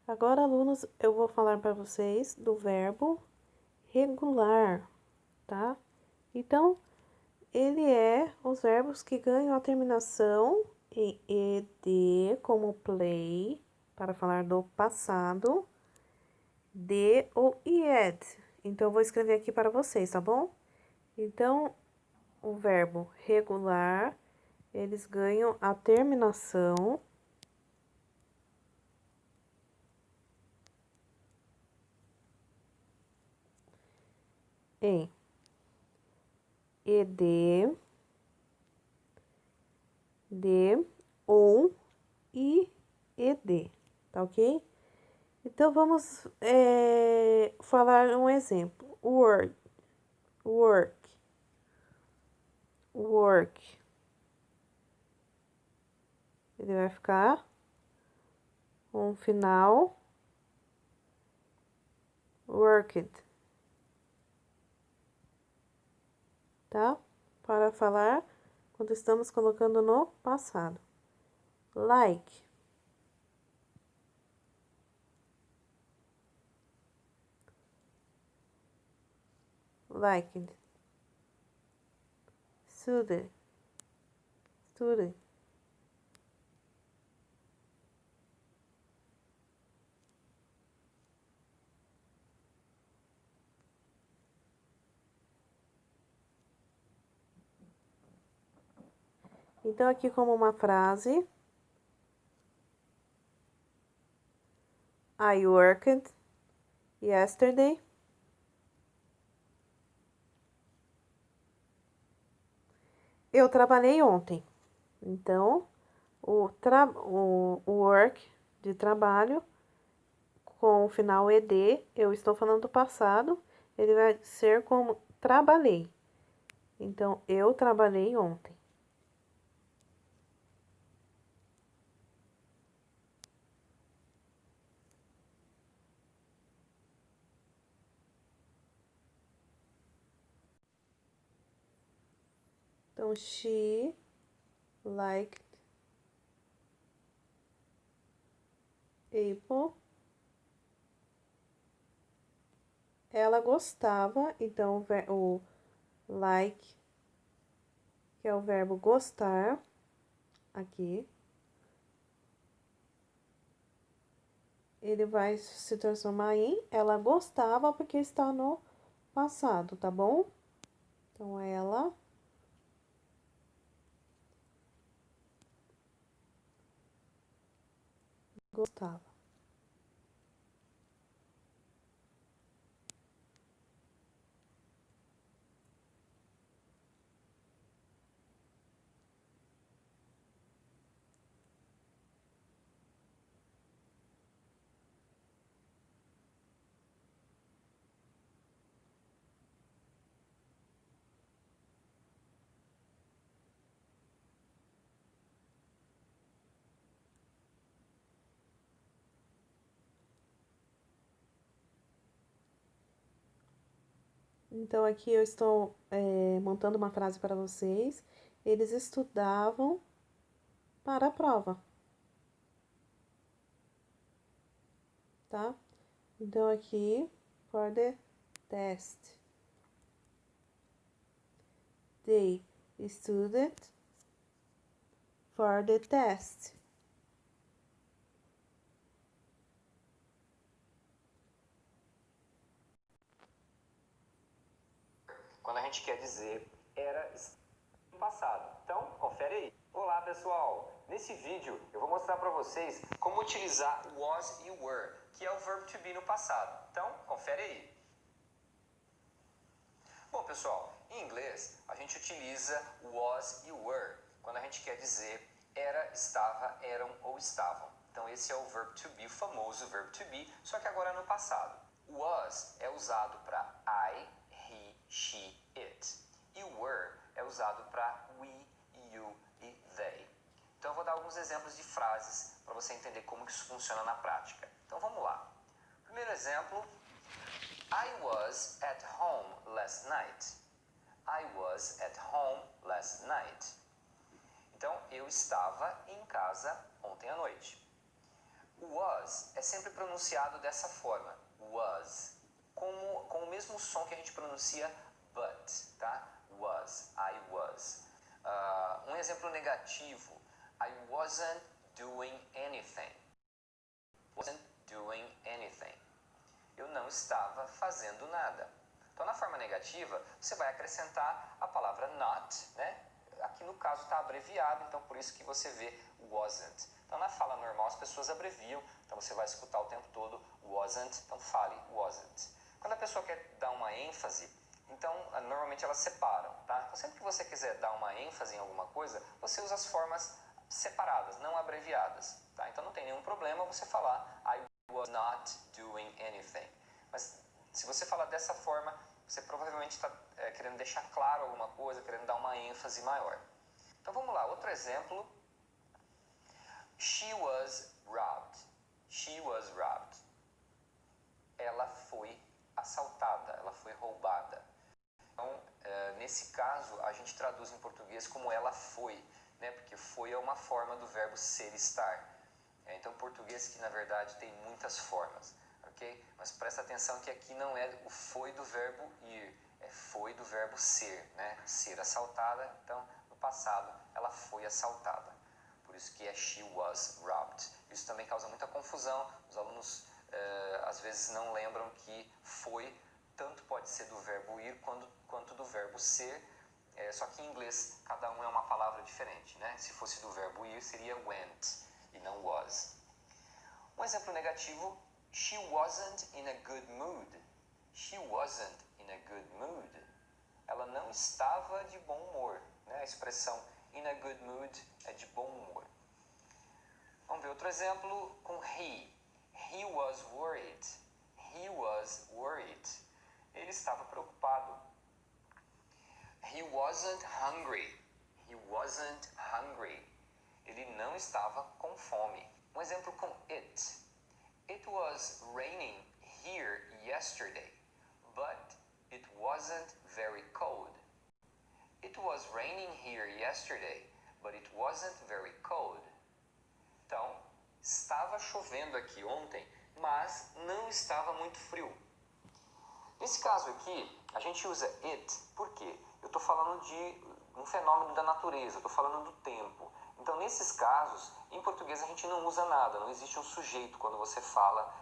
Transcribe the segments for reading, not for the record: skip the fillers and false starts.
Agora, alunos, eu vou falar para vocês do verbo regular, tá? Então, ele é os verbos que ganham a terminação em ed, como play, para falar do passado, de ou ied. Então, eu vou escrever aqui para vocês, tá bom? Então, o verbo regular, eles ganham a terminação em ed, de ou ied, tá ok? Então, vamos falar um exemplo. Work, work, work. Ele vai ficar um final worked, tá? Para falar quando estamos colocando no passado. Like, liked, studied, studied. Então, aqui como uma frase, I worked yesterday. Eu trabalhei ontem. Então, o work de trabalho com o final ed, eu estou falando do passado, ele vai ser como trabalhei. Então, eu trabalhei ontem. Então, she liked apple. Ela gostava, então o like, que é o verbo gostar, aqui, ele vai se transformar em ela gostava porque está no passado, tá bom? Então, ela gostava. Então, aqui eu estou montando uma frase para vocês. Eles estudavam para a prova, tá? Então, aqui, for the test. They studied for the test. Quando a gente quer dizer era no passado. Então, confere aí. Olá, pessoal! Nesse vídeo eu vou mostrar para vocês como utilizar o was e o were, que é o verbo to be no passado. Então, confere aí. Bom, pessoal, em inglês a gente utiliza o was e o were quando a gente quer dizer era, estava, eram ou estavam. Então, esse é o verbo to be, o famoso verbo to be, só que agora no passado. O was é usado para I, he, she, it. E o were é usado para we, you e they. Então, eu vou dar alguns exemplos de frases para você entender como isso funciona na prática. Então, vamos lá. Primeiro exemplo, I was at home last night. I was at home last night. Então, eu estava em casa ontem à noite. Was é sempre pronunciado dessa forma, was, com o mesmo som que a gente pronuncia but, tá? Was, I was. Um exemplo negativo, I wasn't doing anything. Wasn't doing anything. Eu não estava fazendo nada. Então, na forma negativa, você vai acrescentar a palavra not, né? Aqui no caso está abreviado, então por isso que você vê wasn't. Então, na fala normal, as pessoas abreviam, então você vai escutar o tempo todo wasn't, então fale wasn't. Quando a pessoa quer dar uma ênfase, então normalmente elas separam, tá? Então, sempre que você quiser dar uma ênfase em alguma coisa, você usa as formas separadas, não abreviadas, tá? Então, não tem nenhum problema você falar I was not doing anything. Mas se você falar dessa forma, você provavelmente está querendo deixar claro alguma coisa, querendo dar uma ênfase maior. Então vamos lá, outro exemplo. She was robbed. She was robbed. Ela foi assaltada, ela foi roubada. Então, nesse caso, a gente traduz em português como ela foi, né? Porque foi é uma forma do verbo ser, estar. Então, português que na verdade tem muitas formas. Okay? Mas presta atenção que aqui não é o foi do verbo ir, é foi do verbo ser, né? Ser assaltada, então no passado ela foi assaltada. Por isso que é she was robbed. Isso também causa muita confusão, os alunos às vezes não lembram que foi tanto pode ser do verbo ir quanto do verbo ser, só que em inglês cada um é uma palavra diferente, né? Se fosse do verbo ir seria went e não was. Um exemplo negativo, she wasn't in a good mood. She wasn't in a good mood. Ela não estava de bom humor, né? A expressão in a good mood é de bom humor. Vamos ver outro exemplo com he. He was worried. He was worried. Ele estava preocupado. He wasn't hungry. He wasn't hungry. Ele não estava com fome. Um exemplo com it. It was raining here yesterday, but it wasn't very cold. It was raining here yesterday, but it wasn't very cold. Então, estava chovendo aqui ontem, mas não estava muito frio. Nesse caso aqui, a gente usa it, por quê? Eu estou falando de um fenômeno da natureza, estou falando do tempo. Então, nesses casos, em português a gente não usa nada, não existe um sujeito quando você fala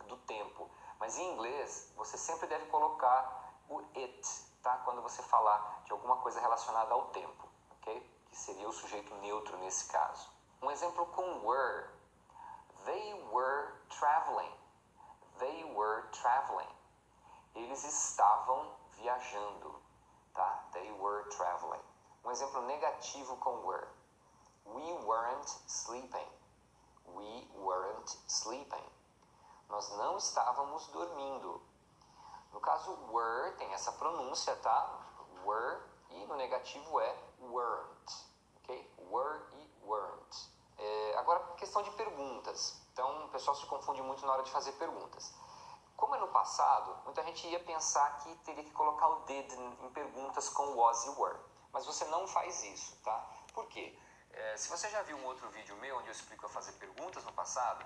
do tempo. Mas em inglês, você sempre deve colocar o it, tá? Quando você falar de alguma coisa relacionada ao tempo, ok? Que seria o sujeito neutro nesse caso. Um exemplo com were. They were traveling. They were traveling. Eles estavam viajando, tá? They were traveling. Um exemplo negativo com were. We weren't sleeping. We weren't sleeping. Nós não estávamos dormindo. No caso, were tem essa pronúncia, tá? Were, e no negativo é weren't. Ok? Were e weren't. Agora, questão de perguntas. Então, o pessoal se confunde muito na hora de fazer perguntas. Como é no passado, muita gente ia pensar que teria que colocar o did em perguntas com was e were. Mas você não faz isso, tá? Por quê? Se você já viu um outro vídeo meu onde eu explico a fazer perguntas no passado,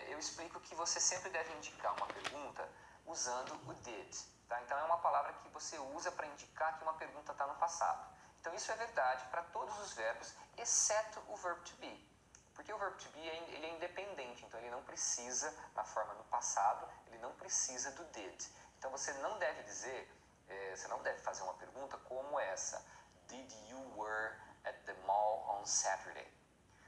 eu explico que você sempre deve indicar uma pergunta usando o did, tá? Então é uma palavra que você usa para indicar que uma pergunta está no passado. Então isso é verdade para todos os verbos, exceto o verb to be. Porque o verb to be ele é independente, então ele não precisa, na forma no passado, ele não precisa do did. Então você não deve dizer, você não deve fazer uma pergunta como essa. Did you were at the mall on Saturday?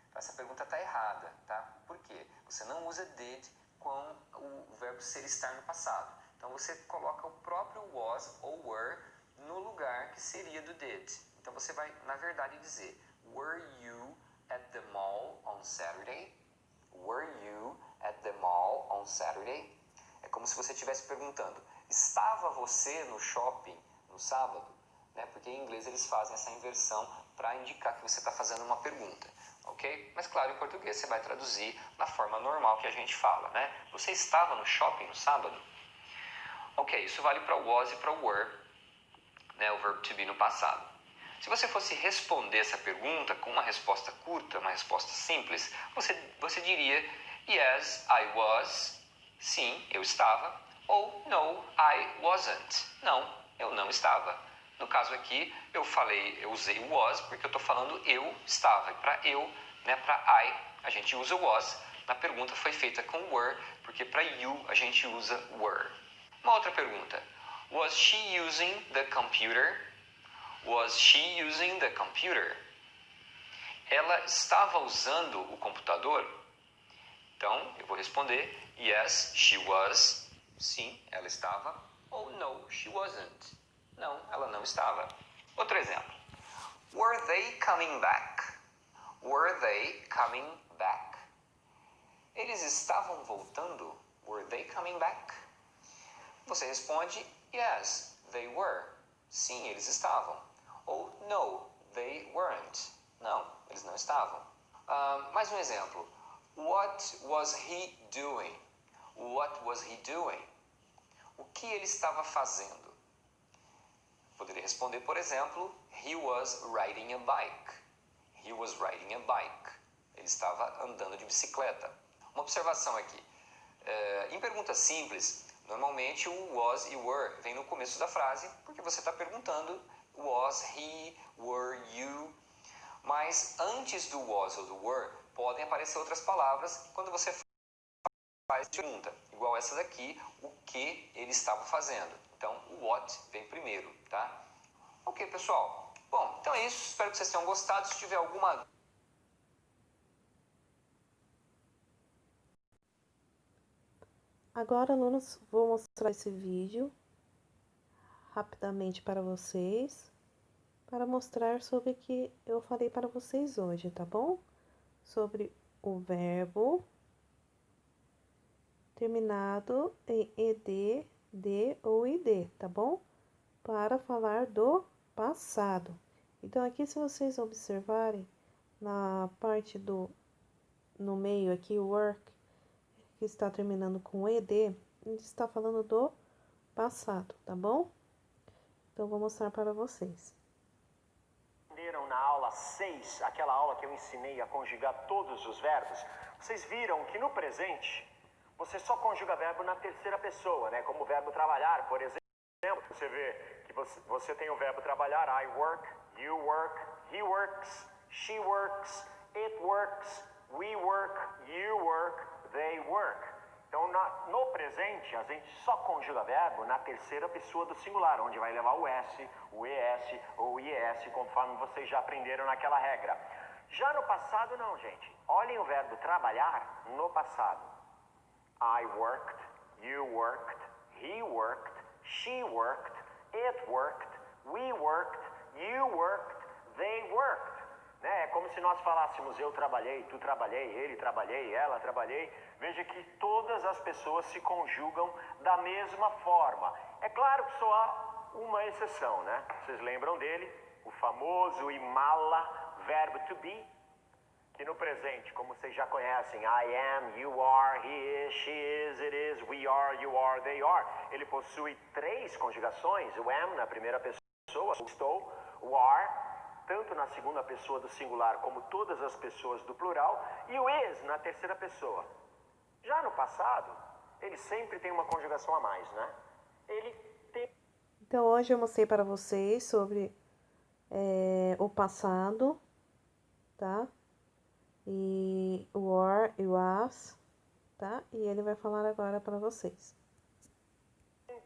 Então, essa pergunta está errada, tá? Por quê? Você não usa did com o verbo ser estar no passado. Então você coloca o próprio was ou were no lugar que seria do did. Então você vai, na verdade, dizer were you at the mall on Saturday? Were you at the mall on Saturday? É como se você estivesse perguntando, estava você no shopping no sábado? Né? Porque em inglês eles fazem essa inversão para indicar que você está fazendo uma pergunta, ok? Mas claro, em português você vai traduzir na forma normal que a gente fala, né? Você estava no shopping no sábado? Ok, isso vale para o was e para o were, né? O verbo to be no passado. Se você fosse responder essa pergunta com uma resposta curta, uma resposta simples, você diria yes, I was, sim, eu estava, ou no, I wasn't, não, eu não estava. No caso aqui, eu usei was porque eu estou falando eu estava. E para eu, né, para I, a gente usa was. Na pergunta foi feita com were, porque para you a gente usa were. Uma outra pergunta. Was she using the computer? Was she using the computer? Ela estava usando o computador? Então, eu vou responder yes, she was. Sim, ela estava. Ou no, she wasn't. Não, ela não estava. Outro exemplo. Were they coming back? Were they coming back? Eles estavam voltando? Were they coming back? Você responde yes, they were. Sim, eles estavam. Ou no, they weren't. Não, eles não estavam. Mais um exemplo. What was he doing? What was he doing? O que ele estava fazendo? Poderia responder, por exemplo, he was riding a bike. He was riding a bike. Ele estava andando de bicicleta. Uma observação aqui. Em perguntas simples, normalmente o was e were vem no começo da frase, porque você está perguntando was he, were you. Mas antes do was ou do were, podem aparecer outras palavras quando você faz pergunta. Igual essa daqui, o que ele estava fazendo. Então, o what vem primeiro, tá? Ok, pessoal. Bom, então é isso. Espero que vocês tenham gostado. Se tiver alguma... Agora, alunos, vou mostrar esse vídeo rapidamente para vocês, para mostrar sobre o que eu falei para vocês hoje, tá bom? Sobre o verbo terminado em ed, de ou id, tá bom? Para falar do passado. Então, aqui, se vocês observarem, na parte no meio aqui, work, que está terminando com ed, ele está falando do passado, tá bom? Então, vou mostrar para vocês. Entenderam na aula 6, aquela aula que eu ensinei a conjugar todos os verbos? Vocês viram que no presente, você só conjuga verbo na terceira pessoa, né? Como o verbo trabalhar, por exemplo. Você vê que você tem o verbo trabalhar, I work, you work, he works, she works, it works, we work, you work, they work. Então, no presente, a gente só conjuga verbo na terceira pessoa do singular, onde vai levar o S, o ES ou o IES, conforme vocês já aprenderam naquela regra. Já no passado, não, gente. Olhem o verbo trabalhar no passado. I worked, you worked, he worked, she worked, it worked, we worked, you worked, they worked. Né? É como se nós falássemos eu trabalhei, tu trabalhei, ele trabalhei, ela trabalhei. Veja que todas as pessoas se conjugam da mesma forma. É claro que só há uma exceção, né? Vocês lembram dele? O famoso e mala verbo to be, que no presente, como vocês já conhecem, I am, you are, he is, she is, it is, we are, you are, they are. Ele possui 3 conjugações, o am na primeira pessoa, o estou, o are, tanto na segunda pessoa do singular como todas as pessoas do plural, e o is na terceira pessoa. Já no passado, ele sempre tem uma conjugação a mais, né? Ele tem... Então, hoje eu mostrei para vocês sobre o passado, tá? E o were e o was, tá? E ele vai falar agora para vocês.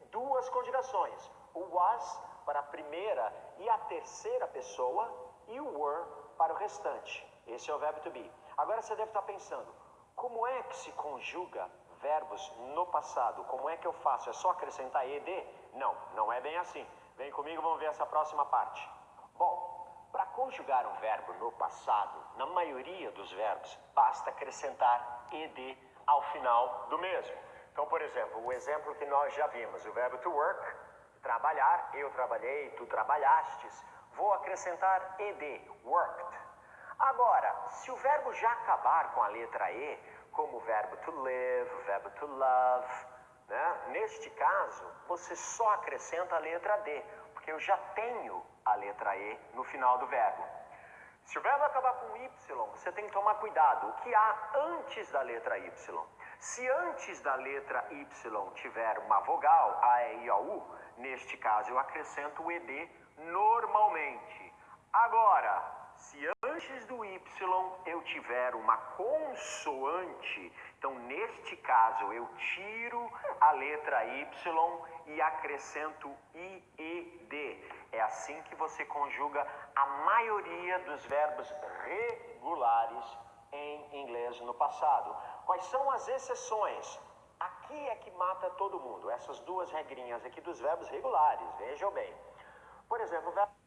2 conjugações, o was para a primeira e a terceira pessoa e o were para o restante. Esse é o verbo to be. Agora você deve estar pensando, como é que se conjuga verbos no passado? Como é que eu faço? É só acrescentar ed? Não, não é bem assim. Vem comigo, vamos ver essa próxima parte. Bom, para conjugar um verbo no passado, na maioria dos verbos, basta acrescentar ed ao final do mesmo. Então, por exemplo, o exemplo que nós já vimos, o verbo to work, trabalhar, eu trabalhei, tu trabalhastes, vou acrescentar ed, worked. Agora, se o verbo já acabar com a letra E, como o verbo to live, o verbo to love, né? Neste caso, você só acrescenta a letra D, porque eu já tenho a letra E no final do verbo. Se o verbo acabar com Y, você tem que tomar cuidado. O que há antes da letra Y? Se antes da letra Y tiver uma vogal, A, E, I, O, U, neste caso eu acrescento o ED normalmente. Agora, se antes do Y eu tiver uma consoante, então neste caso eu tiro a letra Y e acrescento IED. É assim que você conjuga a maioria dos verbos regulares em inglês no passado. Quais são as exceções? Aqui é que mata todo mundo, essas duas regrinhas aqui dos verbos regulares, vejam bem. Por exemplo, o verbo